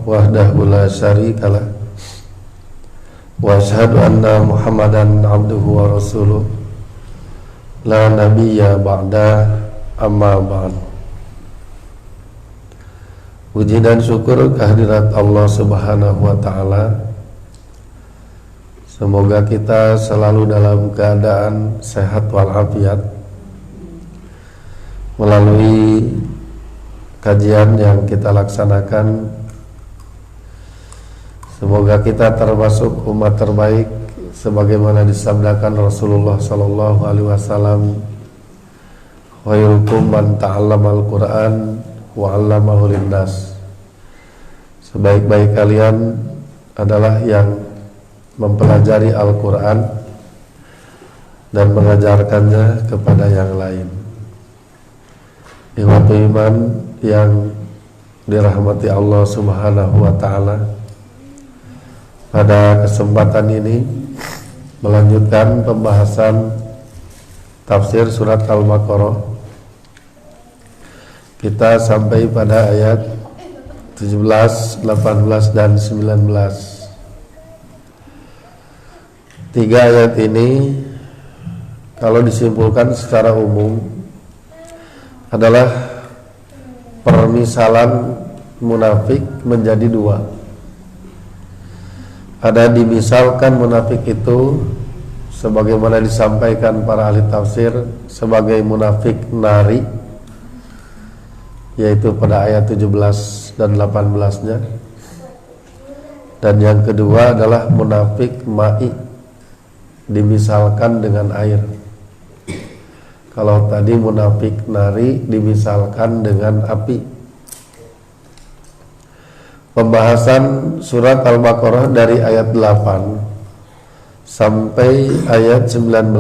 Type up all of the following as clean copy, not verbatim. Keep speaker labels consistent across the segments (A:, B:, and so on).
A: wahdahu la syarikalah wa asyhadu anna Muhammadan abduhu wa rasuluh la nabiyya ba'da amma ba'd. Puji dan syukur kehadirat Allah Subhanahu wa taala. Semoga kita selalu dalam keadaan sehat walafiat melalui kajian yang kita laksanakan. Semoga kita termasuk umat terbaik sebagaimana disabdakan Rasulullah sallallahu alaihi wasallam, khairukum man ta'allamal Qur'an wa 'allamahu linnas. Sebaik-baik kalian adalah yang mempelajari Al-Qur'an dan mengajarkannya kepada yang lain. Ikhwatul iman yang dirahmati Allah Subhanahu wa taala, pada kesempatan ini melanjutkan pembahasan tafsir surat Al-Baqarah. Kita sampai pada ayat 17, 18 dan 19. Tiga ayat ini kalau disimpulkan secara umum adalah permisalan munafik menjadi dua. Ada dimisalkan munafik itu sebagaimana disampaikan para ahli tafsir sebagai munafik nari, yaitu pada ayat 17 dan 18-nya. Dan yang kedua adalah munafik ma'i, dimisalkan dengan air. Kalau tadi munafik nari dimisalkan dengan api. Pembahasan surat Al-Baqarah dari ayat 8 sampai ayat 19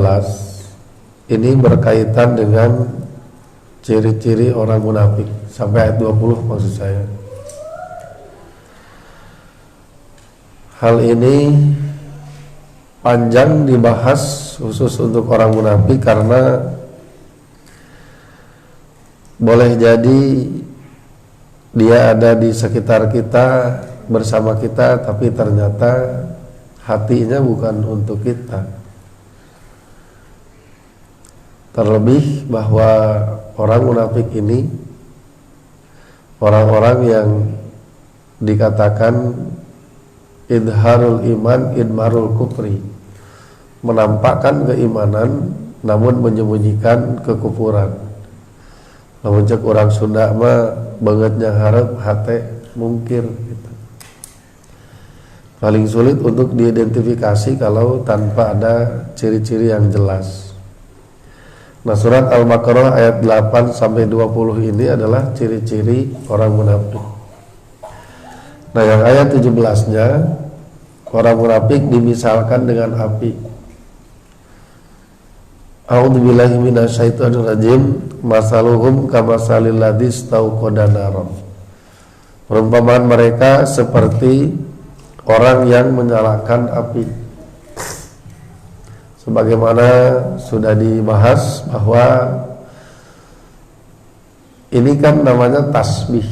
A: ini berkaitan dengan ciri-ciri orang munafik sampai ayat 20 maksud saya. Hal ini panjang dibahas khusus untuk orang munafik karena boleh jadi dia ada di sekitar kita, bersama kita, tapi ternyata hatinya bukan untuk kita. Terlebih bahwa orang munafik ini orang-orang yang dikatakan idharul iman, idmarul kufri, menampakkan keimanan namun menyembunyikan kekufuran. Namun cek orang Sunda mah bangetnya harap hate mungkir gitu. Paling sulit untuk diidentifikasi kalau tanpa ada ciri-ciri yang jelas. Nah, surat Al-Baqarah ayat 8 sampai 20 ini adalah ciri-ciri orang munafik. Nah, yang ayat 17-nya orang munafik dimisalkan dengan api. A'udzubillahi minasyaitonirrajim. Masaluhum kamasalil ladzi istauqada naran. Perumpamaan mereka seperti orang yang menyalakan api. Sebagaimana sudah dibahas bahwa ini kan namanya tasbih.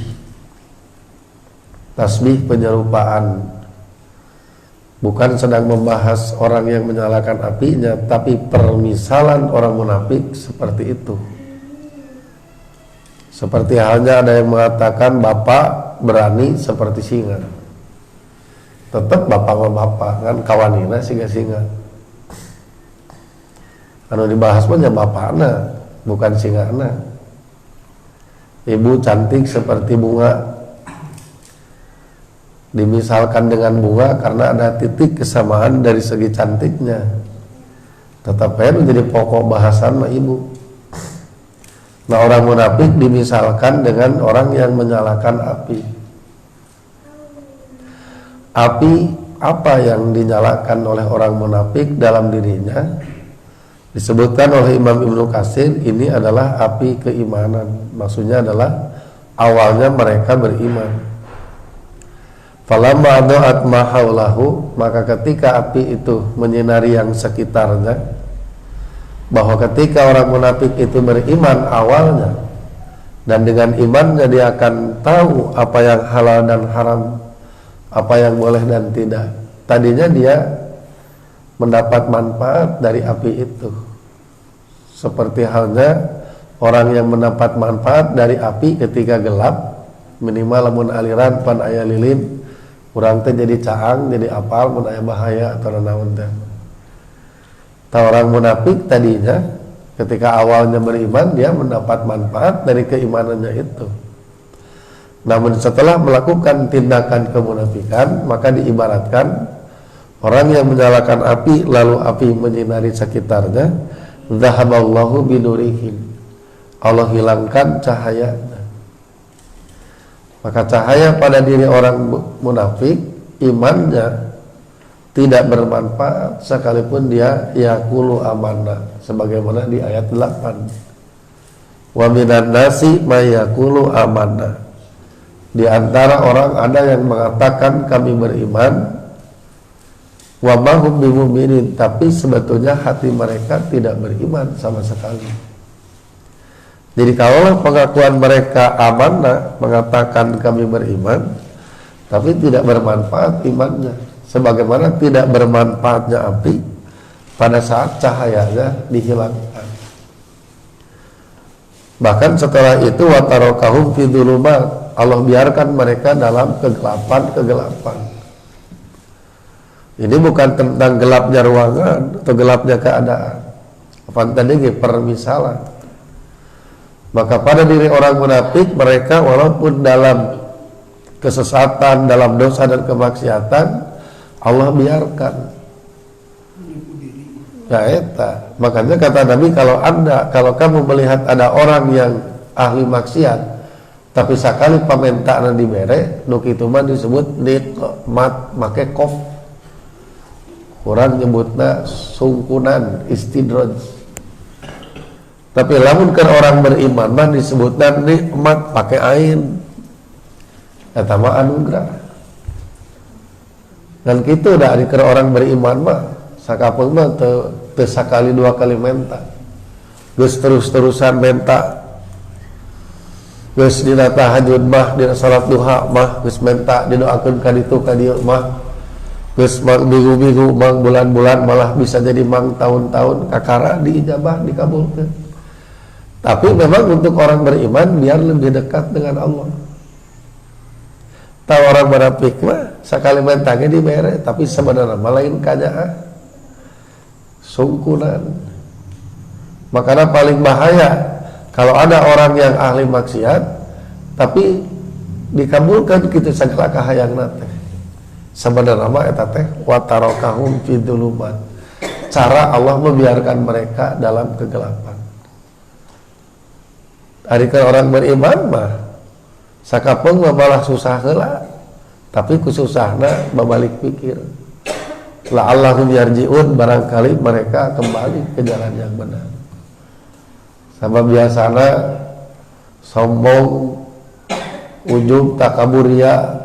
A: Tasbih penyerupaan. Bukan sedang membahas orang yang menyalakan apinya, tapi permisalan orang munafik seperti itu. Seperti halnya ada yang mengatakan bapak berani seperti singa. Tetap bapak sama bapak kan kawanina singa-singa. Anu dibahas pun ya bapakna, bukan singana. Ibu cantik seperti bunga, dimisalkan dengan bunga karena ada titik kesamaan dari segi cantiknya. Tetap aja menjadi pokok bahasan mah ibu. Nah, orang munafik dimisalkan dengan orang yang menyalakan api. Api apa yang dinyalakan oleh orang munafik dalam dirinya? Disebutkan oleh Imam Ibnu Katsir ini adalah api keimanan. Maksudnya adalah awalnya mereka beriman. Falamma adaat ma haulahu, maka ketika api itu menyinari yang sekitarnya, bahwa ketika orang munafik itu beriman awalnya, Dan dengan imannya dia akan tahu apa yang halal dan haram, apa yang boleh dan tidak. Tadinya dia mendapat manfaat dari api itu, seperti halnya orang yang mendapat manfaat dari api ketika gelap, minimal lamun aliran pan aya lilin, urang teh jadi caang, jadi apal mun aya bahaya atau naon teh. Ta orang munafik tadinya ketika awalnya beriman dia mendapat manfaat dari keimanannya itu. Namun setelah melakukan tindakan kemunafikan, maka diibaratkan orang yang menyalakan api lalu api menyinari sekitarnya, dzahaballahu binurihim, Allah hilangkan cahayanya. Maka cahaya pada diri orang munafik, imannya tidak bermanfaat sekalipun dia yaqulu amanah, sebagaimana di ayat 8. Wa minan nasi may yaqulu amanah. Di antara orang ada yang mengatakan kami beriman, wa ma hum bimumin, tapi sebetulnya hati mereka tidak beriman sama sekali. Jadi kalau pengakuan mereka amanah, mengatakan kami beriman, tapi tidak bermanfaat imannya, sebagaimana tidak bermanfaatnya api pada saat cahayanya dihilangkan. Bahkan setelah itu watarokahum fi dzulumat, Allah biarkan mereka dalam kegelapan. Ini bukan tentang gelapnya ruangan atau gelapnya keadaan, apa tadi permisalan. Maka pada diri orang munafik, mereka walaupun dalam kesesatan, dalam dosa dan kemaksiatan, Allah biarkan. Ya eta. Makanya kata Nabi, kalau kamu melihat ada orang yang ahli maksiat, tapi sekali pamentakna dibere, nu kitu mah disebut nikmat, make kof. Orang nyebutna sungkunan, istidraj. Tapi lamun ke orang beriman mah disebutna nikmat pakai ain. Eta mah anugerah. Dan kitu dari ke orang beriman mah sakapeung mah teu sakali dua kali menta. Geus terus-terusan menta. Geus dina tahajud mah, dina salat duha mah geus menta didoakeun ka ditu ka dieu mah. Geus mang minggu-minggu, mang bulan-bulan, malah bisa jadi mang tahun-tahun kakara diijabah, dikabulkeun. Tapi memang untuk orang beriman biar lebih dekat dengan Allah. Tahu orang munafik mah sakali mentangnya dibere, tapi sebenarnya lain kanyaan, sungkunan. Makanya paling bahaya kalau ada orang yang ahli maksiat, tapi dikabulkan gitu segala kahayangna teh. Sebenarnya mah eta teh watarokahum fi dzulumat. Cara Allah membiarkan mereka dalam kegelapan. Ari ke orang beriman mah sakapeung mah malah susah heula, tapi kususahna babalik pikir. La'allahum yarji'un, barangkali mereka kembali ke jalan yang benar. Sama biasana sombong, ujub, takaburia,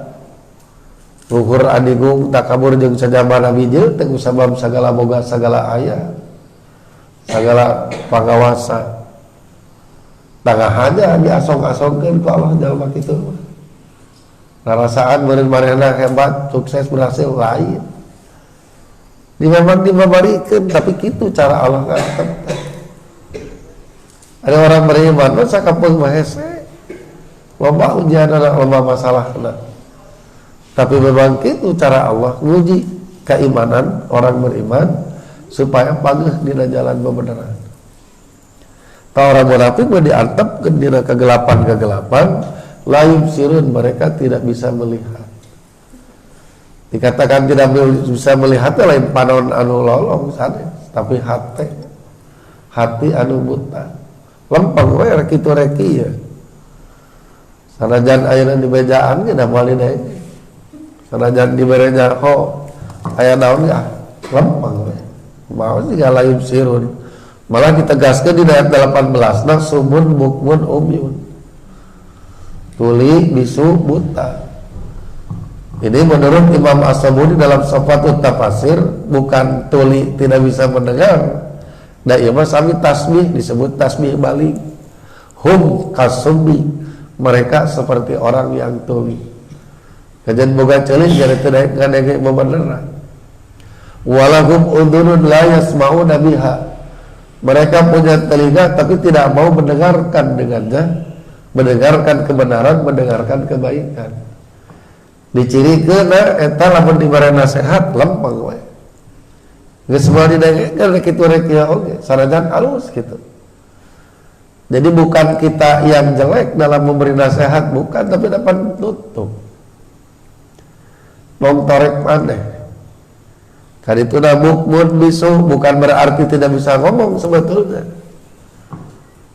A: luhur adigung, takabur jeung sajamana bijil, teu sabab sagala boga sagala aya, sagala pangawasa. Tangahannya diasong-asongkeun ku Allah jalma kitu. Narasaan meureun manehna hebat, sukses, berhasil lain. Memang dibabarikeun, tapi kitu cara Allah ngantet. Ada orang beriman mah sakapeung mah hese. Loba ujianna, loba masalahna. Tapi memang kitu cara Allah nguji keimanan orang beriman supaya panggih dina jalan bebenaran. Orang munafik diantep ke dina kegelapan, lain sirun, mereka tidak bisa melihat. Dikatakan tidak bisa melihat lain panon anu lolong sanes, tapi hati anu buta. Lempeng we rek kitu rek ieu. Sanajan ayeuna di bejaan ge da moal deui. Sanajan dibere nyaho aya naon ya lempeng we. Mau siga lain sirun. Malah ditegaskan di ayat 18, nah sumun bukmun umyun, tuli bisu buta. Ini menurut Imam As-Sabuni dalam Safatut Tafasir, bukan tuli tidak bisa mendengar. Nah iya mah sami tasbih disebut tasbih balik. hum kasumbi, mereka seperti orang yang tuli. Kajian boga ceulih jadi teu daek ngadenge bebeneran. Walahum udhunun la yasma'una biha, mereka punya telinga tapi tidak mau mendengarkan dengannya, mendengarkan kebenaran, mendengarkan kebaikan. Dicirikeun eta lamun dibere nasihat lempeng we. Geus moal didengarkeun kitu rek kieu oge, sanajan alus gitu. Jadi bukan kita yang jelek dalam memberi nasihat, bukan, tapi dapat tutup. Nongtorek maneh. Kadituna mukmun bisu bukan berarti tidak bisa ngomong sebetulnya.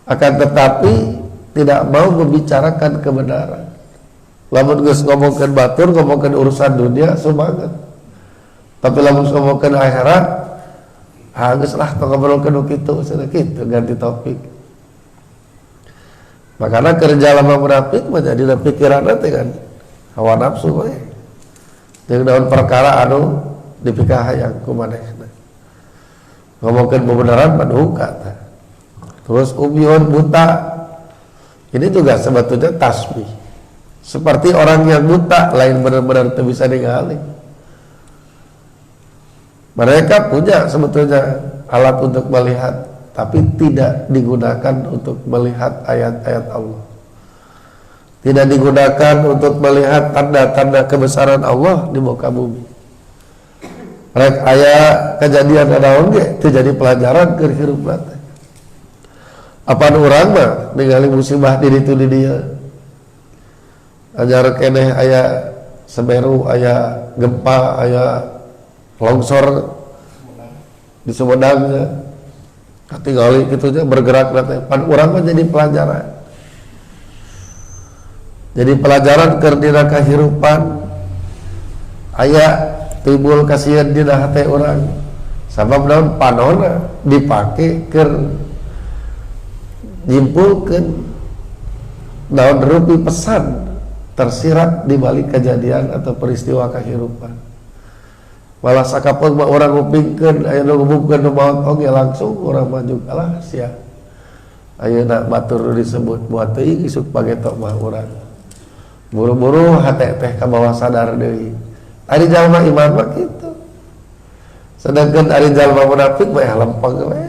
A: Akan tetapi tidak mau membicarakan kebenaran. Lamun geus ngomongkeun batur, ngomongkeun urusan dunia semangat. Tapi lamun ngomongkeun akhirat, geus lah tong ngobrolkeun kitu, cenah kitu ganti topik. Makanya kerja lama munafik menjadi pikiran nanti kan hawa nafsu we. Jeung daun perkara anu dipikahayang ku manehna. Ngomongkeun kebenaran paduka tah. Terus umyun buta. Ini juga sebetulnya tasbih. Seperti orang yang buta, lain benar-benar tidak bisa ningali. Mereka punya sebetulnya alat untuk melihat, tapi tidak digunakan untuk melihat ayat-ayat Allah. Tidak digunakan untuk melihat tanda-tanda kebesaran Allah di muka bumi. Rek aya kejadian nanaon ge teu jadi pelajaran keur hirup teh. Apaan urang mah ningali musibah di ditu di dieu. Ajar keneh aya Semeru, aya gempa, aya longsor di Sumedang, katingali kitu nya bergerak teh. Pan urang mah jadi pelajaran. Jadi pelajaran keur dina kahirupan aya timbul kasieun dina hate urang. Sabab naon panonna dipake keur nyimpulkeun naon rupi pesan tersirat di balik kejadian atau peristiwa kehidupan. Malah sakapeung mah urang ngupingkeun aya nu ngumumkeun nu maot oge langsung urang maju alah sia. Ayeuna batur disebut buat teuing isuk pagetok mah urang. Buru-buru hate teh ka bawah sadar deui. Ari jalma iman mah kitu. Sedangkan ari jalma munafik mah lempeng we.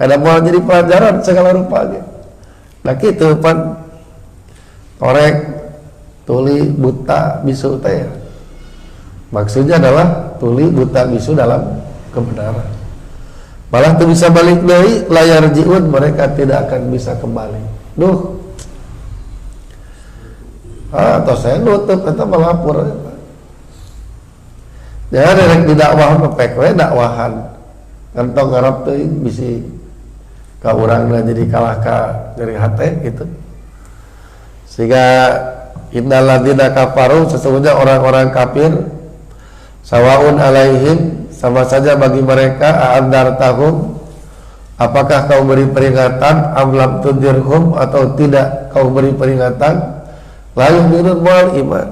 A: Kada moal jadi pelajaran segala rupa ge. Nah kitu pan korek tuli buta bisu teh. Maksudnya adalah tuli buta bisu dalam kebenaran. Malah tuh bisa balik deui layar jiun, mereka tidak akan bisa kembali. Duh. Atau saya nutup eta melapor. Jangan rek didakwah mepek we dakwahan. Kantong ngarep teuing bisi ka urangna jadi kalah ka dari hate gitu. Sehingga innal ladzina kafaru, sesungguhnya orang-orang kafir, sawaun alaihim, sama saja bagi mereka, a'andartahum, apakah kau beri peringatan, am lam tundirhum, atau tidak kau beri peringatan, la yu'minun wal iman.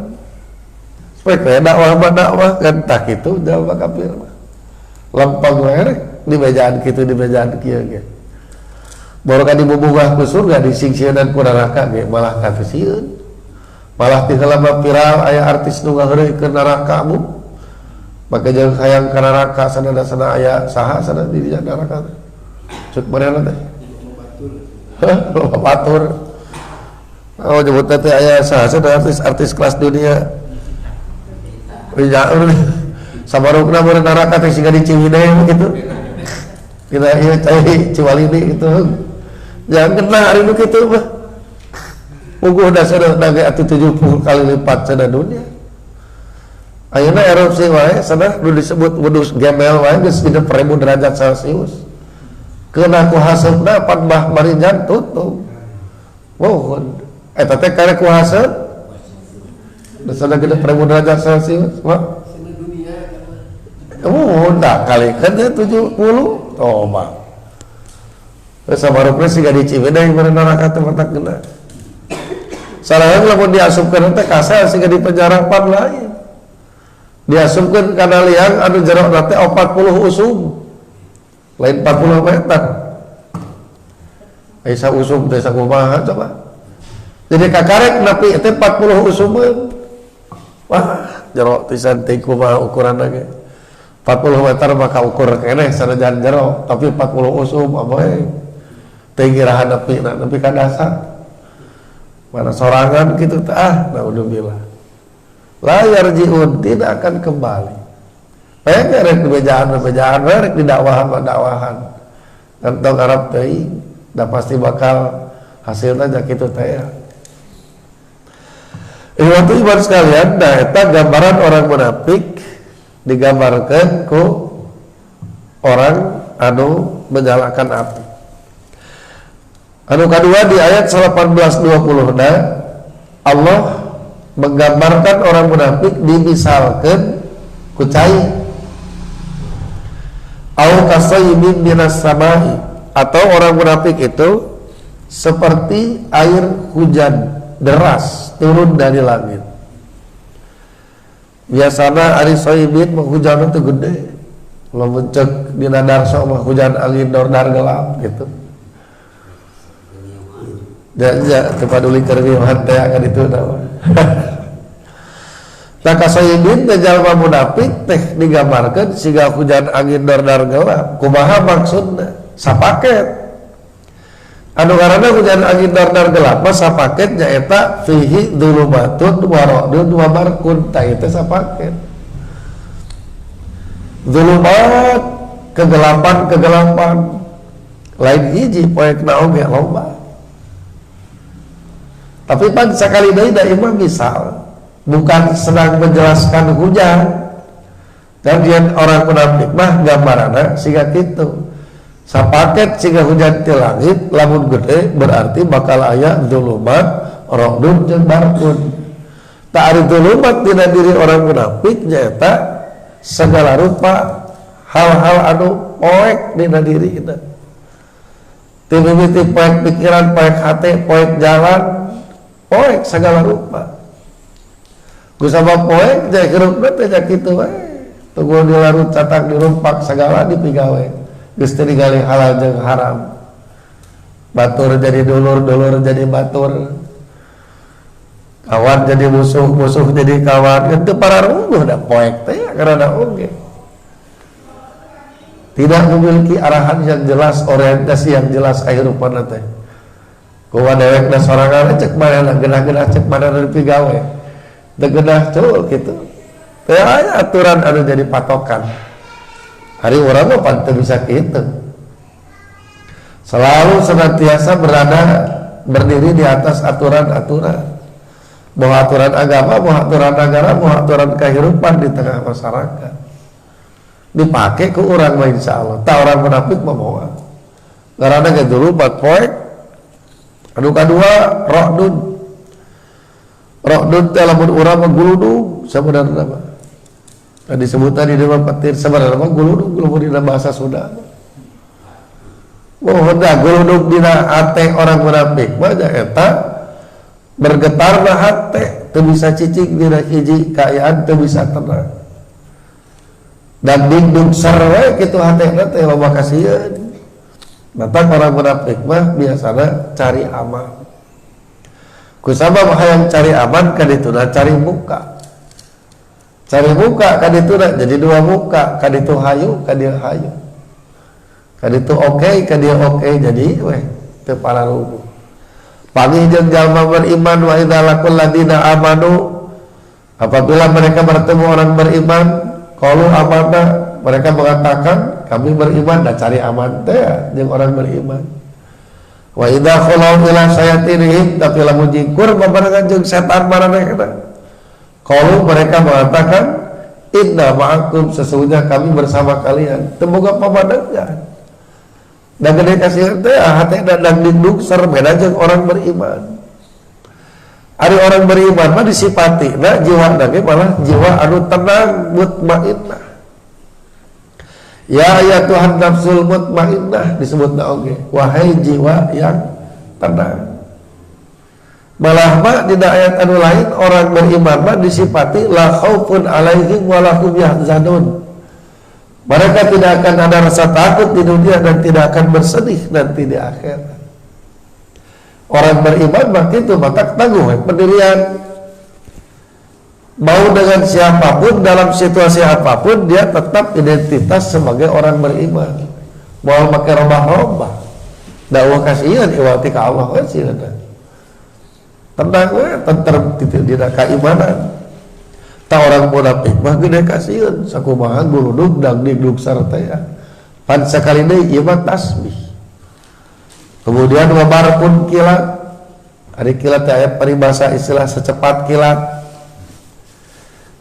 A: Supaya dakwah kan tak itu jawab kafir mah. Lempeng we rek di bejaan kitu di bejaan kieu ge. Baru kan dibubungah ku surga disingsieun ku neraka ge malah kateuseun. Malah tinggal viral aya artis nu ngaheureukeun neraka mu. Maka jangan hayang ka neraka sanada-sana aya saha sana di neraka. Cuk manehna teh. Loba batur. Oh nyebut teh aya saha artis kelas dunia. Rijaul sabarukna mun neraka teh siga di Ciwidey gitu. Kita ieu cai Ciwalini gitu. Jangan kena hari nu kitu mah. Muguh dasar dage atuh 70 kali lipat cenah dunia. Ayeuna erupsi wae cenah nu disebut wedus gemel wae geus 1000 derajat Celcius. Keuna ku haseupna pan bah marinjan tutup. Mohon eta teh karek ku haseup. Dasarna 1000 derajat Celcius mah. Tak kali kan 70 toba. Sabarukna siga di Ciwidey mana neraka teh matak geuna. Salahan lamun diasupkeun teh kasar siga di penjara pan lain. Diasupkeun kana liang anu jero teh 40 usum. Lain 40 meter. Aisyah usum teh sakumaha coba. Jadi kakarek napi teh 40 usumeun. Wah, jero pisan teh kumaha ukuranna ge. 40 meter maka ukur keneh sanajan jero, tapi 40 usum aboe. Teh girahan nepi ka dasar. Mana sorangan gitu teh naudzubillah. La yarjiun, tidak akan kembali. Rek bejaan rek di dakwahan. Kantong Arab teuing, da pasti bakal hasilna jak kitu teh ya. Waktu iman sekalian, eta gambaran orang munafik digambarkan ku orang anu menyalakan api. Anu kedua di ayat 18-20 Allah menggambarkan orang munafik dimisalkan ku cai au kasayyibin minas samai, atau orang munafik itu seperti air hujan deras turun dari langit. Biasana ari sayyibin mah hujan teh gede, lamun ceuk dina darso mah hujan angin dordar gelap gitu. Ya tepaduli kerwihan teh akan itu nama. Nah kasayyibin teh jalma munafik teh digambarkeun siga hujan angin dordar gelap. Kumaha maksudna? Sapaket. Anu ngaranna hujan angin dordar gelap mah sapaket nyaeta fihi dzulumatun wa ra'dun wa barqun, tah itu sapaket. Dzulumat kegelapan lain hiji poekna oge loba. Tapi pan sekali deui da imam misal bukan sedang menjelaskan hujan. Dan orang munafik mah gambaranna siga kitu. Sapaket siga hujan ti langit lamun gede berarti bakal aya dzulumat, ra'dun jeung barqun. Ta ari dzulumat dina diri orang munafik nyaeta segala rupa hal-hal anu poek dina diri kita. Timimiti poek pikiran, poek hati, poek jalan, poek segala rupa. Kusabab poek jai hirupna teh nya kitu wae. Tunggu dilarut catak dirumpak segala dipigawe. Geus teu digali halal jeung haram. Batur jadi dulur, dulur jadi batur. Kawan jadi musuh, musuh jadi kawan. Itu para rungguh da poek teh karena oge. Tidak memiliki arahan yang jelas, orientasi yang jelas kehidupan teh. Kumaha dewekna sorangan cek mana genah-genah cek mana dipigawe. Teu genah cul kitu. Teu aya aturan anu jadi patokan. Hari urang mah pan teu bisa kitu. Selalu senantiasa berada berdiri di atas aturan-aturan. Mau aturan agama, mau aturan negara, mau aturan kehidupan di tengah masyarakat. Dipakai ke orang mah insyaallah. Tak orang munafik mah moal. Ngaranna ge dulu bat poek. Anu kadua ra'dun. Ra'dun teh lamun urang mah guludug sabenerna mah. Tadi sebutan di dalam petir sebenarnya mah guludug lamun dina bahasa Sunda. Oh hendak guludug dina ate orang munafik mah eta bergetarna hate, teu bisa cicing dina hiji kaayaan, teu bisa tenang. Dan dingdung sarwe kitu hatena teh loba kasieun. Mata orang munafik mah biasana cari aman. Kusabab hayang cari aman kadituna cari muka. Cari muka kadituna jadi dua muka, kaditu hayu, kadieu hayu. Kaditu oke, kadieu oke, jadi weh teu pararubuh. Panggih jeung jalma beriman wa idza laqul ladina amanu, apabila mereka bertemu orang beriman, qalu amanna, mereka mengatakan kami beriman, dan cari aman teh jeung orang beriman. Wa idza khalau ila sayatinihim, tapi lamun jingkur babarengan jeung setan maranehna, qalu mereka mengatakan inna ma'akum, sesungguhnya kami bersama kalian. Teu boga pamandangan. Dan gede kasih teh hati dan lindung ser beda jeung orang beriman. Ari orang beriman mah disifati na jiwa ge malah jiwa anu tenang mutmainnah. Ya Tuhan nafsul mutmainnah disebutna oge, wahai jiwa yang tenang. Malah mah di ayat anu lain orang beriman mah disifati la khaufun alaihim wa lahum yahzanun. Mereka tidak akan ada rasa takut di dunia dan tidak akan bersedih nanti di akhirat. Orang beriman maka itu maka tangguh pendirian. Mau dengan siapapun dalam situasi apapun dia tetap identitas sebagai orang beriman. Mau pakai robah-robah. Dakwah kasihan iwati ka Allah kasihan. Tenang we, tentrem tidak keimanan. Tak orang munafik mah gede kasihan. Sakumaha guludug dang digdug sarta ya. Pan sakali deui ieu mah tasbih. Kemudian wabar pun kilat. Ari kilat aya paribasa istilah secepat kilat.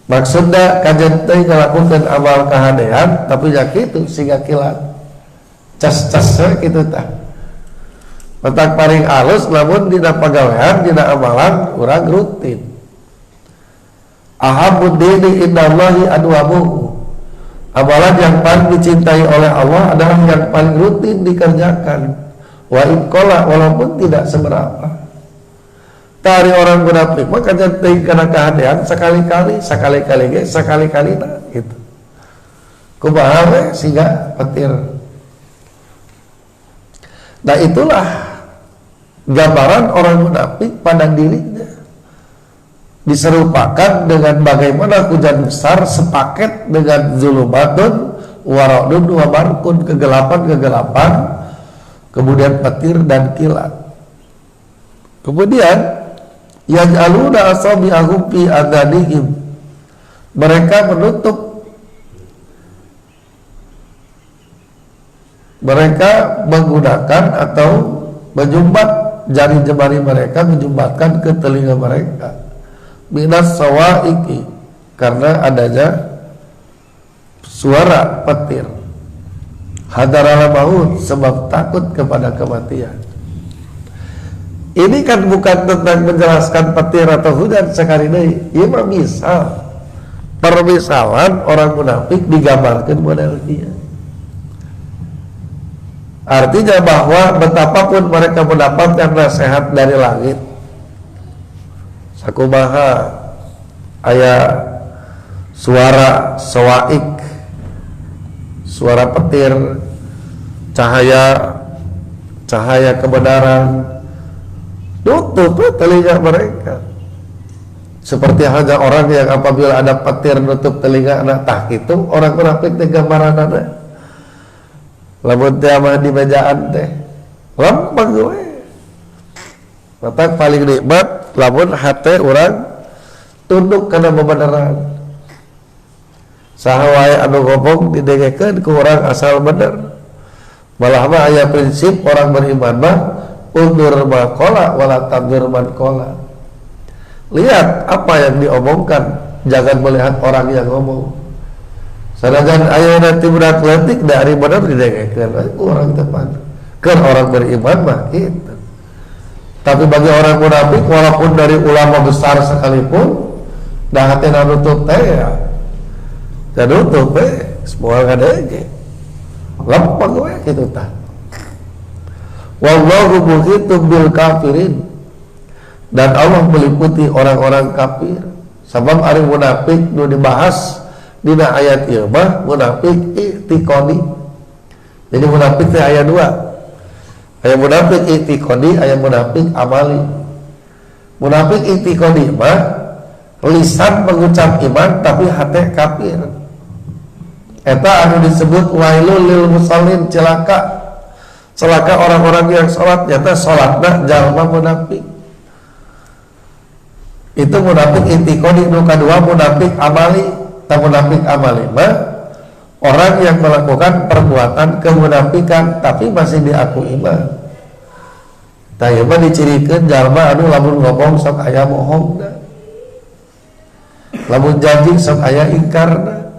A: Maksudnya kajian teh ngalakukeun amal kahadean tapi nya kitu siga kilat. Cas-cas kitu tah. Matak paring alus lamun dina pagawean dina amalan urang rutin. Ahabud dini indallahi adwamuhu. Amalan yang paling dicintai oleh Allah adalah yang paling rutin dikerjakan. Wa inqala walaupun tidak seberapa. Tari orang munafik maka jantai kana kahadean sekali-kali gitu. Kumaha we siga petir. Nah itulah gambaran orang munafik pada dirinya. Diserupakan dengan bagaimana hujan besar sepaket dengan zulumatun waradun wa barkun, kegelapan kemudian petir dan kilat. Kemudian yaj'aluna asabi'ahum fi adhanihim, mereka menggunakan atau menjumbat jari jemari mereka, menjumbatkan ke telinga mereka minas sawaiki, karena adanya suara petir. Hadaral maut, sebab takut kepada kematian. Ini kan bukan tentang menjelaskan petir atau hujan sekali deui. Ieu mah misal. Permisalan orang munafik digambarkan model dia. Artinya bahwa betapapun mereka mendapatkan nasihat dari langit, sakumaha aya suara sawaik, suara petir, cahaya kebenaran, tutup telinga mereka. Seperti halnya orang yang apabila ada petir nutup telinga anak tah itu orang munafik teh gambaranana. Lamun teh mah di mejaan teh lempeng we. Mata paling nikmat lamun hate urang tunduk kana bebeneran. Saha wae anu ngomong didengekeun ku urang asal bener. Malah mah aya prinsip orang beriman mah undur maqala wala tandur man qala. Lihat apa yang diomongkan, jangan melihat orang yang ngomong. Sanajan aya nanti budak leutik dari bener didengekeun orang tepan. Keur orang beriman mah kitu. Tapi bagi orang munafik walaupun dari ulama besar sekalipun dah hatena nutup teh ya. Dan nutup semua ngadege. Lempeng we kitu tah. Wallahu muhitum bil kafirin, dan Allah meliputi orang-orang kafir. Sebab ari munafik nu dibahas dina ayat ieu mah munafik i'tiqadi. Jadi munafik teh aya dua. Aya munafik i'tiqadi, aya munafik amali. Munafik i'tiqadi mah lisan mengucap iman tapi hate kafir. Eta anu disebut wailul lil musallin, celaka orang-orang yang sholat, nyata sholatna jalma munafik. Itu munafik i'tiqadi. Nu kadua munafik amali. Ta munafik amali mah orang yang melakukan perbuatan kemunafikan tapi masih diaku iman. Tah ieu mah dicirikeun jalma anu lamun ngomong sok aya bohongna, lamun janji sok aya ingkarna.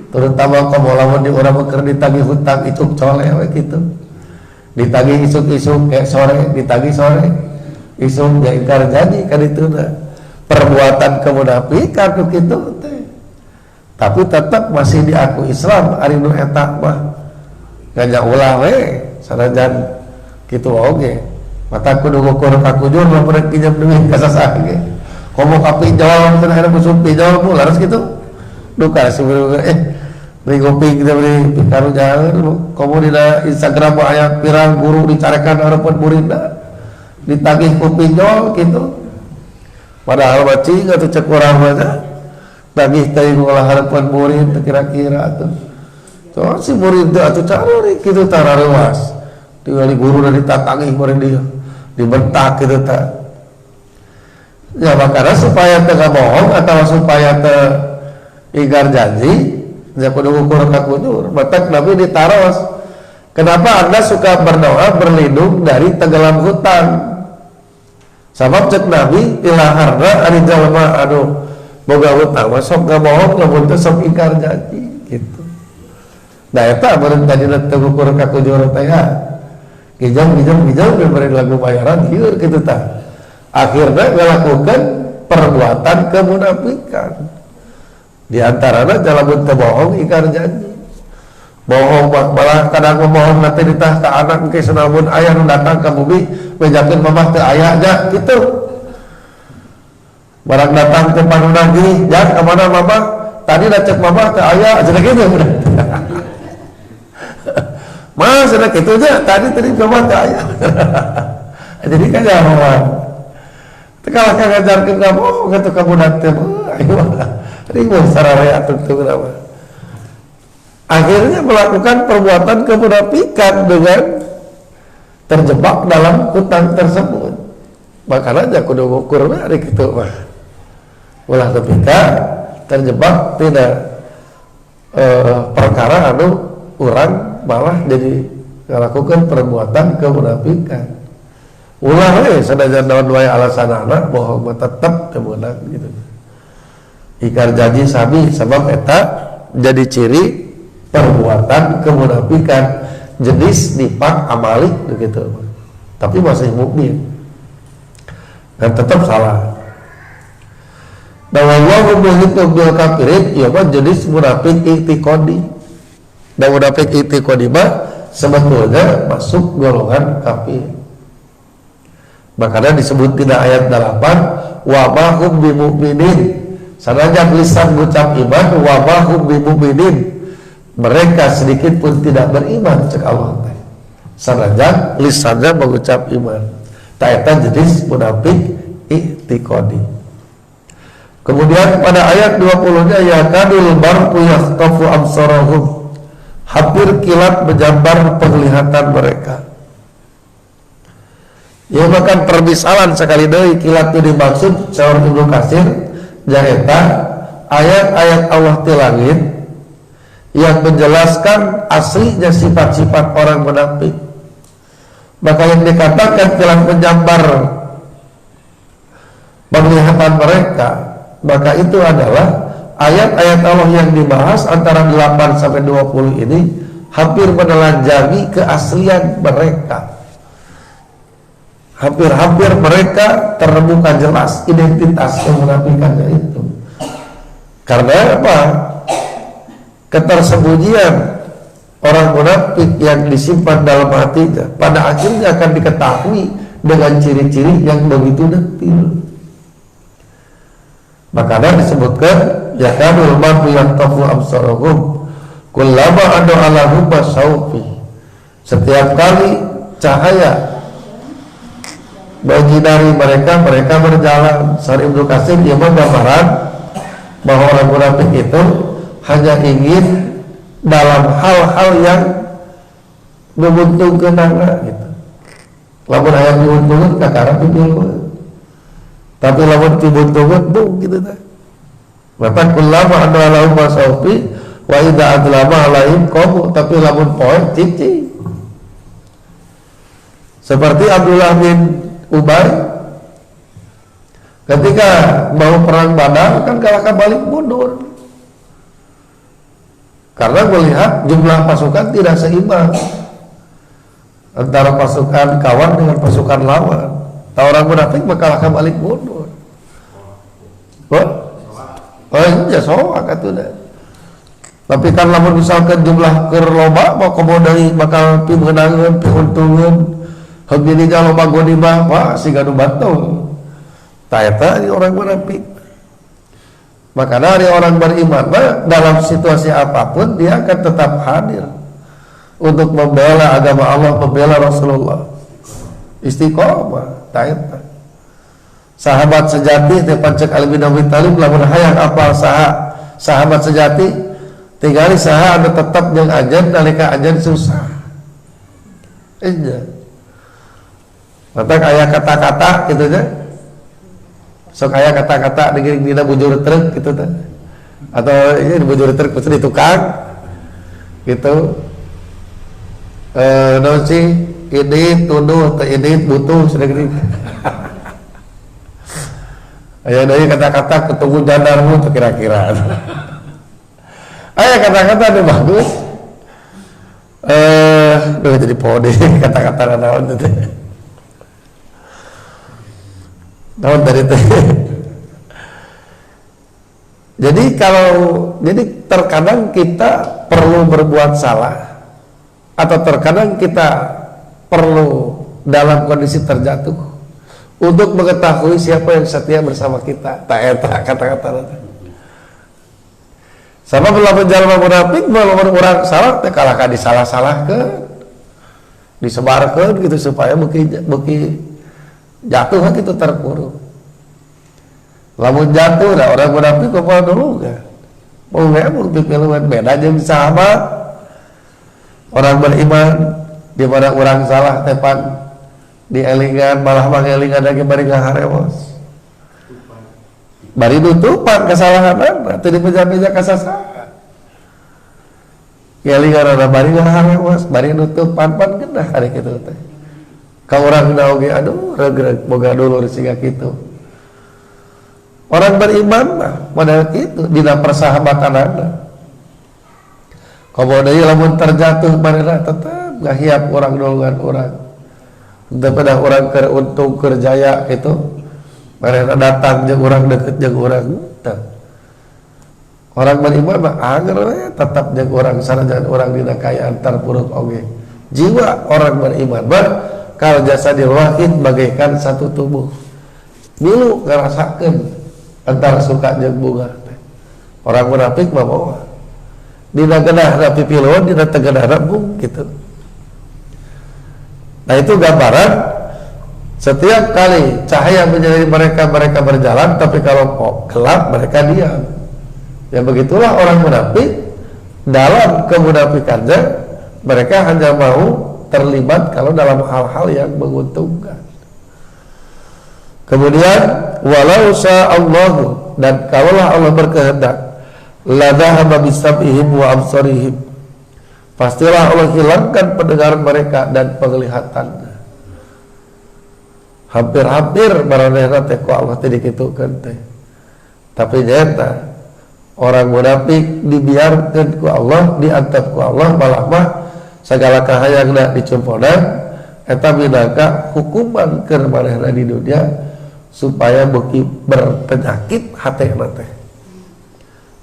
A: Terutama kalau lamun di urang keur ditagih hutang itu coleh we kitu. Ditagih isuk-isuk kayak sore, ditagih sore isuk ya ingkar janji ka dituna. Perbuatan kemunafikan ku kitu teh. Tapi tetap masih diaku Islam ari nu eta mah. Ganja ulah we sanajan kitu oge. Mata kudu ngukur ka kujur lamun rek pinjam duit ka sasaha ge. Komo ka pinjol teh ada musuh pinjol mu laras kitu. Duka sebenarnya beri kopi kita beri pikaru jangan komo dina Instagram aya viral guru dicarekan harapan muridna ditagih ku pinjol gitu. Padahal macing atau cek urang mana tagih teh ngolah harapan murid kira-kira tuh. So si murid teh atuh cara kitu tara rewas. Tinggali guru dari tatagih murid dia dibentak kitu tah. Ya makanya supaya teu bohong atau supaya teu ingkar janji, ya kudu ukur ka kunjur. Batak Nabi ditaros. Kenapa Anda suka berdoa berlindung dari tenggelam hutang? Sabab cek Nabi ilaharna ari jalma anu boga hutang mah sok ngabohong lamun teu sok ingkar janji gitu. Da eta meureun tadina teu ukur ka kunjur teh ya. Gijang beri lagu bayaran ieu kitu tah. Akhirnya melakukan perbuatan kemunafikan. Di antaranya jalan teu bohong ingkar janji. Bohong malah kadang memohon nanti ditah ke anak ke senamun ayah nu datang ka bumi menjakeun mamah teu aya nya kitu. Barang datang teh panuna gini, "Jak ka mana mamah?" Tadi da cek mamah teu aya, cenah kitu udah. Mas cenah kitu nya, tadi mamah teu aya. Jadi kan jangan tekalah ngajarkeun ka bohong atuh ka budak teh ayo ribut sararea tentu nama. Akhirnya melakukan perbuatan kemunafikan dengan terjebak dalam hutang tersebut. Makanya kudu ngukur ari kitu mah. Ulah tepika terjebak tidak perkara anu urang malah jadi melakukan perbuatan kemunafikan. Ulah we sanajan naon wae alasanana bohong mah tetep teu meunang gitu. Ingkar janji sami sebab eta jadi ciri perbuatan kemunafikan jenis nifaq amali begitu. Tapi masih mukmin. Dan tetap salah. Dan wallahu muhitu bil kafirin ieu mah jenis munafik i'tiqadi. Dan munafik i'tiqadi mah sebetulnya masuk golongan kafir. Makanya disebut tidak ayat 8 wa ma hum bimu'minin. Sanajan lisan ngucap iman wa ma hum bimu'minin. Mereka sedikit pun tidak beriman cek Allah teh. Sanajan lisannya mengucap iman. Ta eta jenis munafik i'tiqadi. Kemudian pada ayat 20-nya ya kadul barqu yakhtafu absarahum. Hampir kilat menjambar penglihatan mereka. Ya bahkan permisalan sekali deui kilat itu dimaksud saur Ibnu Katsir jaeta ayat-ayat Allah di langit yang menjelaskan aslinya sifat-sifat orang munafik. Maka yang dikatakan telah menjambar penglihatan mereka, maka itu adalah ayat-ayat Allah yang dibahas antara 8 sampai 20 ini hampir menelanjangi keaslian mereka. Hampir-hampir mereka terbuka jelas identitas kemunafikannya itu. Karena apa? Ketersembunyian orang munafik yang disimpan dalam hatinya pada akhirnya akan diketahui dengan ciri-ciri yang begitu detail. Makanya disebutkan ya kadul mar'u yantafu absarahum kullama adu alahu basaufi. Setiap kali cahaya menyinari mereka berjalan. Sari Ibnu Katsir dia menggambaran bahwa orang munafik itu hanya ingin dalam hal-hal yang menguntungkan gitu. Lamun aya diuntungkeun kakara pipilu. Tapi lamun diuntungkeun bung gitu tah. Maka kullama adu alahu basaufi wa idza adlama alaihim qamu, tapi lamun poe cici. Seperti Abdullah bin Ubay ketika mau perang Badar kan kalah balik mundur karena melihat jumlah pasukan tidak seimbang antara pasukan kawan dengan pasukan lawan. Tahu orang munafik bakal balik mundur. Oh iya soak atuh. Tapi kan lamun misalkan jumlah keur loba mau komodai bakal pimenangeun piuntungeun. Hegini kalau bagoni mah wah si gaduh batul. Taeta ini orang munafik. Maka dari orang beriman dalam situasi apapun dia akan tetap hadir untuk membela agama Allah, membela Rasulullah. istiqomah ta eta. Sahabat sejati teh pancek Ali bin Abi Thalib lamun hayang apal sahabat sejati tinggali saha anu tetep jeung ajan nalika ajan susah. Mata aya kata-kata gitu nya. Sok aya kata-kata dina bujur truk gitu teh. Atau ini di bujur truk pasti di tukang gitu. Naon sih ini tuduh teh ini butuh sudah gini. Aya deui kata-kata ketemu jandarmu teh kira-kira. Aya kata-kata anu bagus. Udah jadi pode kata-kata naon teh. Naon tadi teh. Jadi terkadang kita perlu berbuat salah atau terkadang kita perlu dalam kondisi terjatuh untuk mengetahui siapa yang setia bersama kita. Tak eta kata-kata nanti. Sama berlaku jalma munafik, walaupun orang salah, teh kalahkan disalah-salahkan, disebarkan gitu supaya beki jatuh gitu terpuruk. Lamun jatuh, dah orang munafik kepala dulu kan. Mau pipilun beda jeung sahabat. Orang beriman di mana orang salah tepan dielingan malah mangelingan lagi bari ngaharewos. Bari nutupan kesalahanan teu dipeja-peja ka sasaha. Elingan ana bari ngaharewos, bari nutupan pan genah ari kitu teh. Ka urang na oge aduh regreg boga dulur siga kitu. Orang beriman mah model kitu dina persahabatanana. Komo deui lamun terjatuh manehna tetep ngahiap urang dolongan urang. Daripada orang keur untung keur jaya gitu, manehna datang jeung urang deukeut jeung urang teh. Orang beriman mah anger we tetep jeung urang sanajan urang dina kaayaan terpuruk oge. Jiwa orang beriman mah kal jasadil wahid bagaikan satu tubuh. Milu ngarasakeun antara suka jeung bunga teh. Orang munafik mah moal. Dina genahna pipilun, dina teu genahna bung gitu. Nah itu gambaran setiap kali cahaya menyinari mereka berjalan, tapi kalau gelap mereka diam. Ya begitulah orang munafik. Dalam kemunafikannya mereka hanya mau terlibat kalau dalam hal-hal yang menguntungkan. Kemudian walau sya'allahu, dan kalaulah Allah berkehendak, la dhahaba bisab'ihim wa absarihim, pastilah Allah hilangkan pendengaran mereka dan penglihatannya. Hampir-hampir maranehna teh ku Allah teh dikitukeun teh. Tapi nyata orang munafik dibiarkeun ku Allah, diantep ku Allah, malah mah sagala kahayangna dicumponan eta minangka hukuman keur manehna di dunia supaya beuki berpenyakit hatena teh.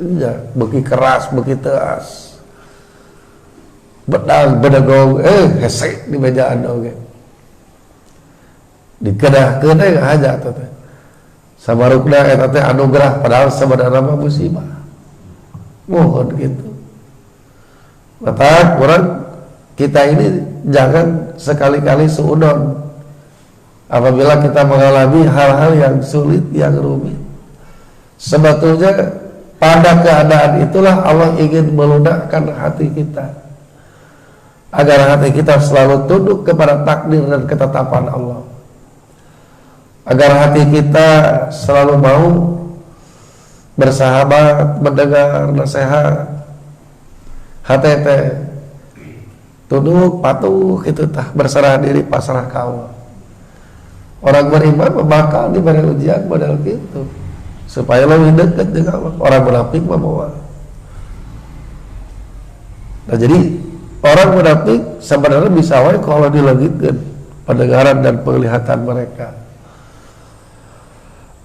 A: Nya beuki keras, beuki teas. Bedang bedegong hese di mejaan oge. Dikedahkeun hajat teh. Samarukna eta teh anugerah padahal sebenarnya mah musibah. Mohon gitu. Maka orang kita ini jangan sekali-kali suudon apabila kita mengalami hal-hal yang sulit, yang rumit. Sebetulnya pada keadaan itulah Allah ingin melunakkan hati kita, agar hati kita selalu tunduk kepada takdir dan ketetapan Allah, agar hati kita selalu mau bersahabat, mendengar nasihat, hati tunduk patuh gitu tah, berserah diri pasrah ka Allah. Orang beriman bakal diberi ujian model gitu supaya lebih dekat dengan Allah. Orang munafik mah moal. Nah jadi orang munafik sebenarnya bisa wae kalau dilengitkeun pendengaran dan penglihatan mereka.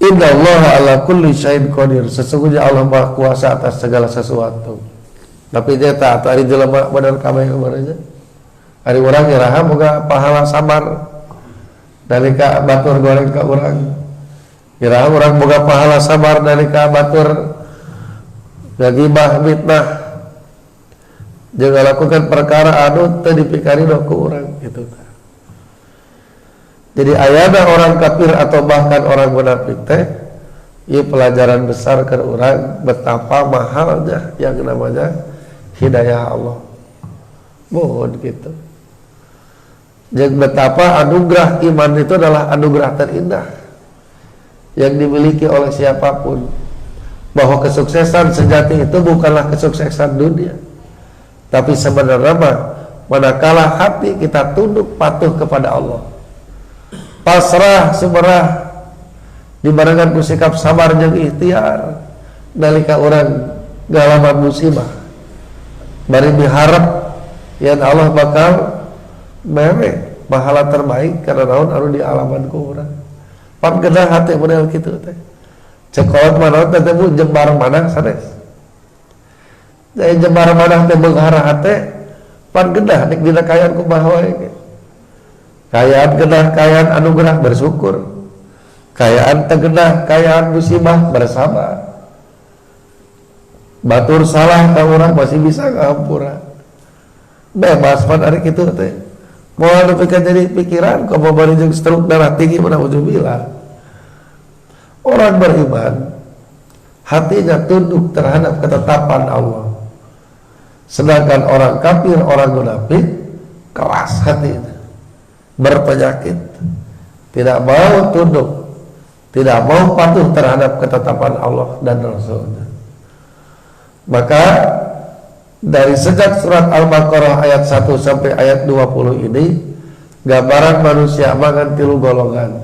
A: Innallaha ala kulli syai'in qadir. Sesungguhnya Allah Maha Kuasa atas segala sesuatu. Tapi dia tak ari jelema bener kabeh kabarnya. Ari urang iraha boga pahala sabar dalika batur goreng ka urang. Iraha urang boga pahala sabar dalika batur gagibah mitnah. Jangan lakukan perkara anu teu dipikari ku urang gitu. Jadi ayana orang kafir atau bahkan orang munafik teh ieu pelajaran besar ke orang betapa mahalnya yang namanya hidayah Allah. Mohon gitu. Jadi betapa anugerah iman itu adalah anugerah terindah yang dimiliki oleh siapapun. Bahwa kesuksesan sejati itu bukanlah kesuksesan dunia, tapi sebenarnya manakala hati kita tunduk patuh kepada Allah, pasrah sumerah dibarengan ku sikap sabar jeung ikhtiar nalika orang ngalaman musibah, bari miharep yen Allah bakal mere pahala terbaik karena naon anu dialaman ku urang. Pan kedah hati model kitu teh. Cekolot mana teh bu jembar mana sanes. Jadi jembar mana teh beunghara hate pan gedah nek dina kayaan kumaha wae. Kayaan gedah kayaan anugerah bersyukur. Kayaan teu gedah kayaan musibah bersabar. Batur salah ka urang masih bisa ngahampura. Bebas pan ari kitu teh. Moal nepikeun jadi pikiran komo bari jeung stroke darah tinggi mana ujubillah. Orang beriman hatinya tunduk terhadap ketetapan Allah. Sedangkan orang kafir, orang munafik keras hatinya, berpenyakit, tidak mau tunduk, tidak mau patuh terhadap ketetapan Allah dan Rasulnya. Maka dari sejak surat Al-Baqarah ayat 1 sampai ayat 20 ini gambaran manusia makan tilu golongan.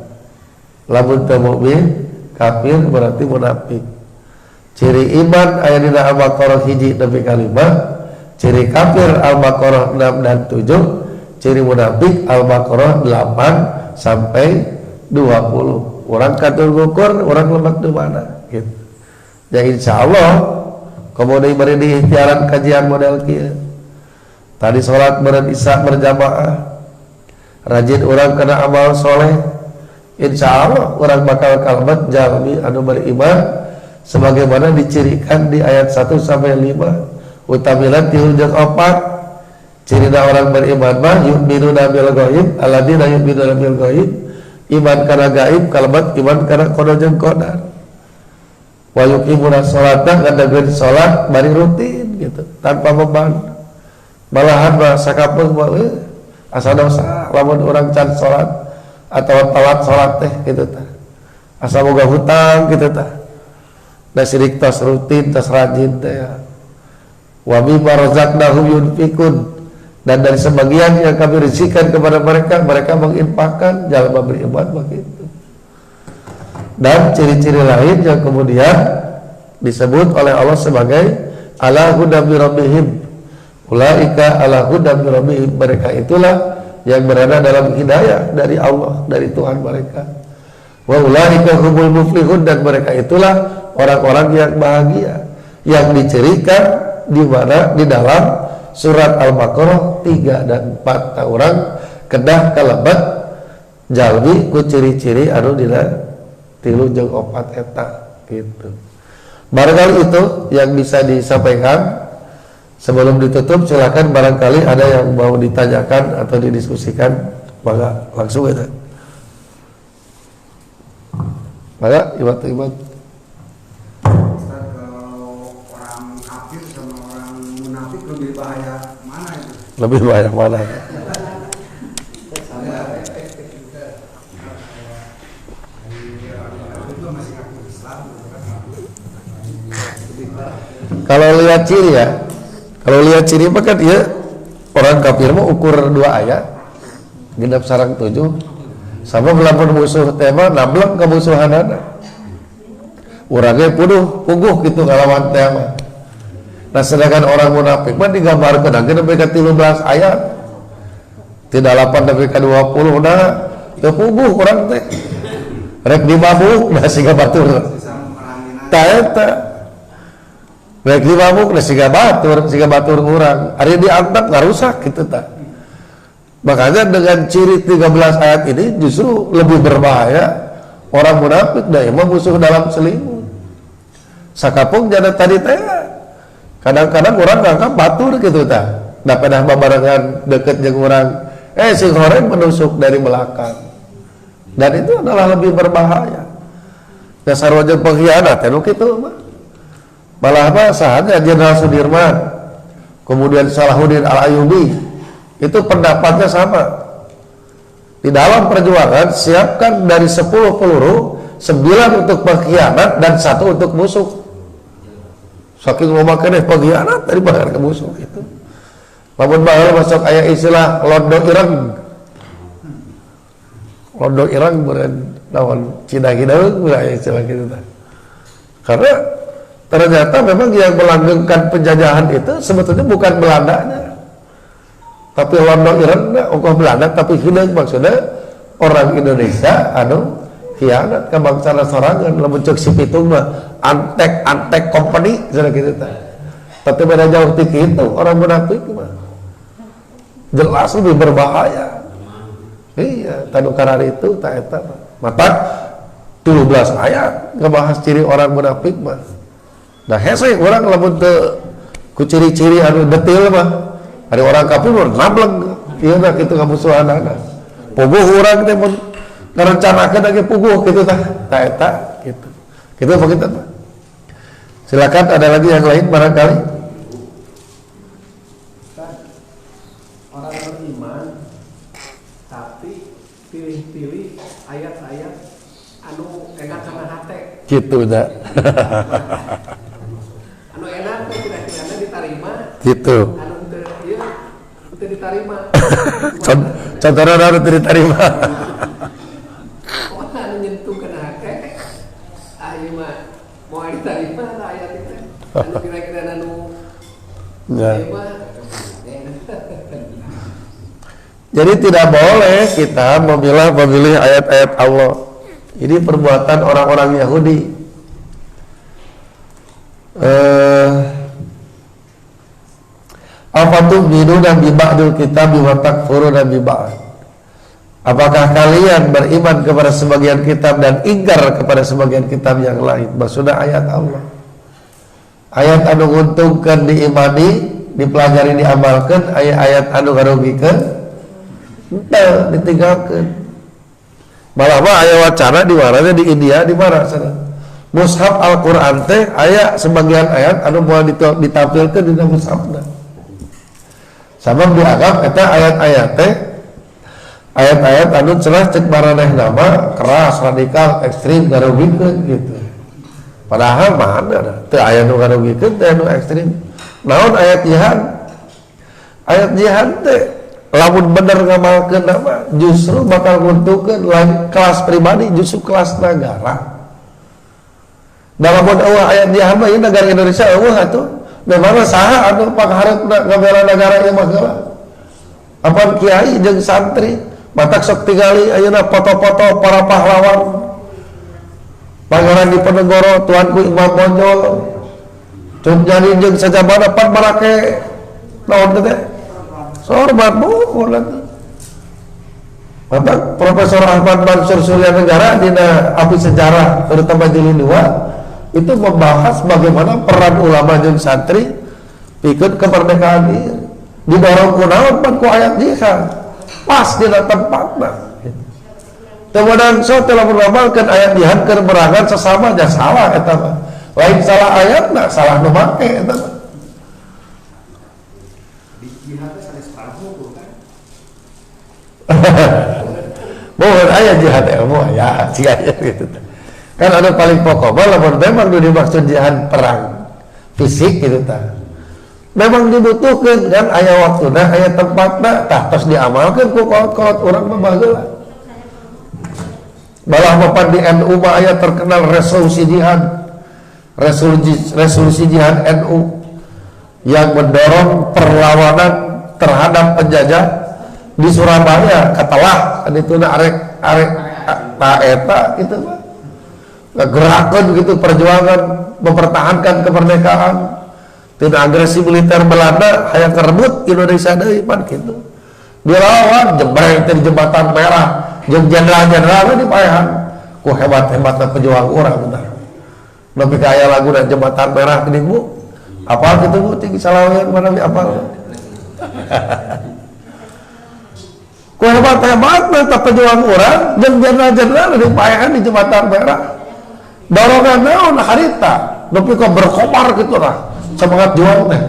A: Lamun teu mukmin, kafir berarti munafik. Ciri iman aya dina Al-Baqarah 1 sampai 5, ciri kafir Al-Baqarah 6 dan 7, ciri munafik Al-Baqarah 8 sampai 20. Orang katul ngukur, orang lemak di mana gitu. Ya insyaallah kemudian beri di ikhtiaran kajian model kieu. Tadi salat beren isya berjamaah. Rajin orang kena amal soleh. Insyaallah orang bakal kalbat jalmi anu beriman sebagaimana dicirikan di ayat 1 sampai 5. Utamilan 3 jeung 4. Cirina orang beriman mah yu'minuna bil ghaib, alladzina yu'minuna bil ghaib, iman kana gaib, kalbat iman kana qada jeung qadar. Wa yuqimuna sholata, ngadageun salat bari rutin gitu tanpa beban. Malahan mah sakapeung mah asa dosa lamun urang can salat atau telat sholat teh gitu tah. Asa boga hutang gitu tah. Da sirik tos rutin tos rajin teh ya. Wa mimma razaqnahum yunfikun, dan dari sebagian yang kami rezekikan kepada mereka, mereka menginfakkan. Jalma beriman begitu. Dan ciri-ciri lain yang kemudian disebut oleh Allah sebagai ala huda bi rabbihim. Ulaika ala huda bi rabbihim, mereka itulah yang berada dalam hidayah dari Allah, dari Tuhan mereka. Wa ulaika humul muflihun, dan mereka itulah orang-orang yang bahagia, yang dicirikan di mana di dalam surat Al-Baqarah 3 dan 4. Orang kedah kalebat jalmi ku ciri-ciri anu dina 3 jeung 4 eta gitu. Barangkali itu yang bisa disampaikan. Sebelum ditutup silakan barangkali ada yang mau ditanyakan atau didiskusikan, maka langsung aja. Maka ibat-ibat.
B: Ustaz, kalau orang kafir sama orang munafik lebih bahaya mana itu?
A: Lebih bahaya mana? Kalau lihat ciri ya. Kalau lihat ciri mah kan dia orang kafir mah ukur 2 ayat, genep sareng 7, sama melamun musuh tema nableng kemusuhanana. Urangnya puguh gitu ngalawan tema. Nah sedangkan orang munafik mah digambarkeun angkeun nepi ka 13 ayat. Tidak 8 nepi ka 20 nah teu puguh urang teh. Rek dimabuk nah siga batur. Ta eta baik di mabuk siga batur kurang hari diangkat nggak rusak gitu tak. Makanya dengan ciri 13 ayat ini justru lebih berbahaya orang munafik dah emang musuh dalam selimut. Sakapung jana tadi teh kadang-kadang orang ngangkat batur gitu tak. Da pedah babarengan deket jeung urang sing horeng menusuk dari belakang. dan itu adalah lebih berbahaya. Dasar wajah pengkhianat anu kitu mah. Malah apa sahaja Jenderal Sudirman, kemudian Salahuddin Al-Ayyubi, itu pendapatnya sama. Di dalam perjuangan siapkan dari 10 peluru, 9 untuk pengkhianat dan 1 untuk musuh. Saking memakai pengkhianat tadi bakal ke musuh itu. Lamun baheula masuk aya istilah londo ireng. Londo ireng beureun naon Cina hideung aya istilah kitu tah. Karena ternyata memang yang melanggengkan penjajahan itu sebetulnya bukan Belandanya, tapi londo ireng ongkoh Belanda, tapi hideung maksudnya orang Indonesia anu khianat ka bangsa sorangan. Lamun ceuk si pitung mah antek company cenah kitu tah. Tapi beda jauh ti kitu orang munafik mah. Jelas lebih berbahaya. Iya, tanu karar itu ta eta mah. Mata 17 ayat ngebahas ciri orang munafik mah. Nah hese orang lamun teu ku ciri-ciri anu detail mah. Ada orang kafir mah nableng ieu na kitu kamusuhanana. Puguh urang teh mun ngarencanakeun lagi puguh kitu tah. Ta eta kitu. Kitu begitu Pak. Silakan ada lagi yang lain barangkali.
C: Orang beriman tapi pilih-pilih ayat-ayat anu enak sama hati.
A: Gitu dah.
C: Anu enak teh kira-kira diterima.
A: Gitu.
C: Anu teu ieu teu diterima.
A: Contohnya anu teu diterima.
C: Oh, anu nyentuh kana hati. Ayo mah mau diterima ayat itu. Anu kira-kira anu
A: Enggak.
C: terima.
A: Jadi tidak boleh kita memilih ayat-ayat Allah. Ini perbuatan orang-orang Yahudi. Afatu'minuna bi ba'dil kitabi wa takfuruna bi ba'd. Apakah kalian beriman kepada sebagian kitab dan ingkar kepada sebagian kitab yang lain? Maksudnya ayat Allah. Ayat anu nguntungkeun diimani, dipelajari, diamalkan. Ayat-ayat anu ngarugikeun entah ditinggalkan. Malah mah aya wacana di warana di India di mana sana. Mushaf Al-Qur'an teh aya sebagian ayat anu moal ditampilkeun dina mushafna. Sabab dianggap eta ayat-ayat teh ayat-ayat anu cenah cek maranehna mah keras, radikal, ekstrim, ngarugikeun gitu. Padahal mana teu aya nu ngarugikeun teh anu ekstrim. Naon ayat jihad? Ayat jihad teh lamun bener ngamalkeun nama justru bakal nguntukeun lain kelas pribadi, justru kelas negara. Dalam ayat jihad mah ieu negara Indonesia eueuh atuh. Memang saha anu pangharepna ngabela negara ieu mah geula. Apaan kiai jeung santri matak sok tingali ayeuna foto-foto para pahlawan. Pangeran Diponegoro, Tuanku Imam Bonjol, Cuk Jani jeung sajabana pan marake naon teh? Hormat bukan lagi. Maka Profesor Ahmad Mansur Surya Negara dina Api Sejarah terutama jilid 2 itu membahas bagaimana peran ulama dan santri ikut kemerdekaan ini didorong kunaon pan ku ayat jihad pas dina tempatna. Kemudian so telah mengamalkan ayat jihad keur berangan sesama aja salah eta mah. Lain salah ayatna, salah nu make eta mah. Mohon ayat jihad ilmu ya si ayat gitu kan ada paling pokok walaupun memang dimaksud jihad perang fisik gitu ta memang dibutuhkan kan ayat waktuna ayat tempatna tah tos diamalkan ku kolot orang mah bageula balah mapan di NU mah ayat terkenal resolusi jihad NU yang mendorong perlawanan terhadap penjajah di Surabaya katalah kan itu arek eta gitu mah ngegerakan gitu perjuangan mempertahankan kemerdekaan tidak agresi militer Belanda hayang kerebut Indonesia deui pan kitu dilawan jebreng di jembatan merah jeung jenderal-jenderal di paehan ku hebat-hebatna pejuang urang bener nepi ka aya laguna jembatan merah geuning Bu apal kitu Bu tinggi salawean mana apal ku hebat hebat-hebat mah pejuang orang jeung jenderal-jenderal diupayakan di jembatan merah. Dorongan naon harita, nepi ka berkobar gitu lah. Semangat juang teh.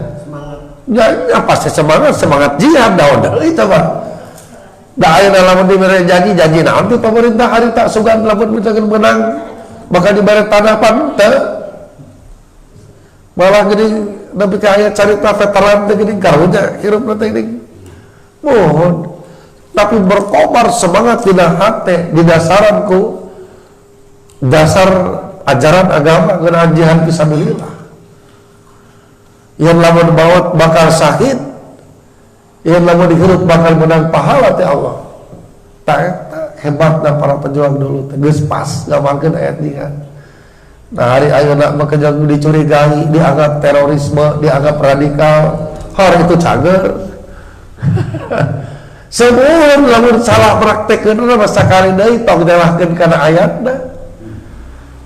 A: Ya pasti semangat jihad daun deui coba. Da ayeuna lamun dibere janji naon ti pemerintah harita sugan lamun misalkan menang bakal dibere tanah pan teu. Malah gini nepi ka aya carita veteran teh gini karunya hirupna teh gini. Mohon tapi berkobar semangat dina hate didasaran ku dasar ajaran agama ngeunaan jihad fisabilillah. Yang lamun bawat bakal syahid, yang lamun dihirup bakal menang pahala ti Allah. Tak hebatna para pejuang dulu teh geus pas ngamalkeun ayat ieu. Nah hari ayeuna mah kejang dicurigai, dianggap terorisme, dianggap radikal, hal itu cager. Semua lamun salah praktekkeun mah sakali deui tong nyalahkeun kana ayatna.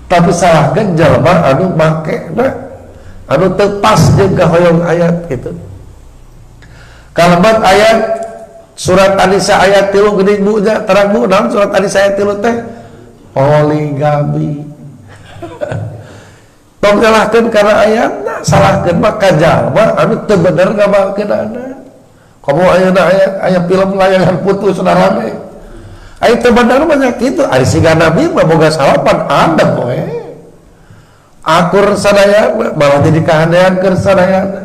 A: Tapi salahkeun jalma anu makena, anu teu pas jeung kahoyong ayat gitu. Kalimat ayat surat An-Nisa ayat 3 geuning Bu nya terang Bu naon surat An-Nisa ayat 3 teh poligami. Tong nyalahkeun kana ayatna, salahkeun mah ka jalma anu teu bener ngamalkeunana. Kamu ayeuna aya film layangan putus rame. Aya teu bener mah nya kitu, ari siga Nabi mah boga salapan adab we. Akur sadaya malah jadi kahanean keur sadayana.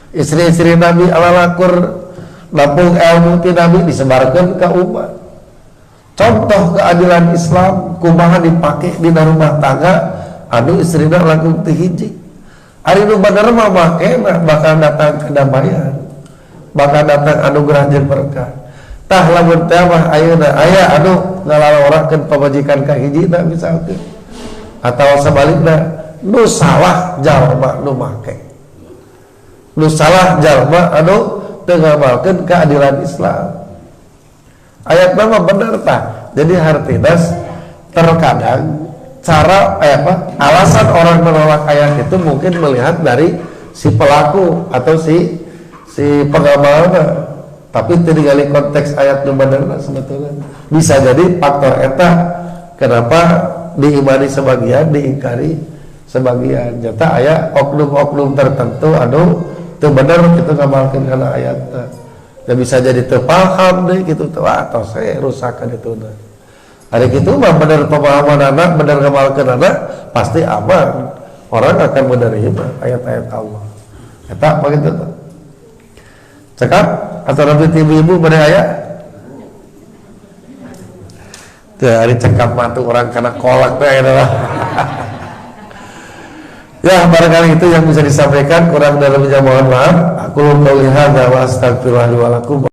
A: Istri-istri Nabi alalakur lampung ilmu ti Nabi disebarkeun ka umat. Contoh keadilan Islam kumaha dipake dina rumah tangga anu istrina langkung teu hiji. Ari nu bener mah makena bakal datang kedamaian. Bakal datang anugerah jeung berkah. Tah lamun teh mah ayeuna aya anu ngalalawarakeun pamajikan ka hijina misalkeun. Atawa sebalikna nu salah jalma nu make. Nu salah jalma anu teu ngamalkeun keadilan Islam. Ayat mah bener tah. Jadi hartinas terkadang cara alasan orang menolak ayat itu mungkin melihat dari si pelaku atau si pengamalna, tapi tinggali konteks ayat nu benerna sebetulnya bisa jadi faktor eta kenapa diimani sebagian diingkari sebagian. Nyata aya oknum-oknum tertentu anu teu bener kitu ngamalkeun kana ayatna. Ya bisa jadi teu paham deui kitu teh atau saya rusak ka dituna. Ari kitu mah bener pemahamanana, bener ngamalkeunana pasti aman. Orang akan menerima ayat-ayat Allah. Eta begitu tuh. Cekap atau lebih ibu-ibu pada ayat dari cekap matu orang karena kolak adalah ya barangkali itu yang bisa disampaikan, kurang dalamnya mohon maaf. Aku qauli hadza wa astaghfirullah wa lakum.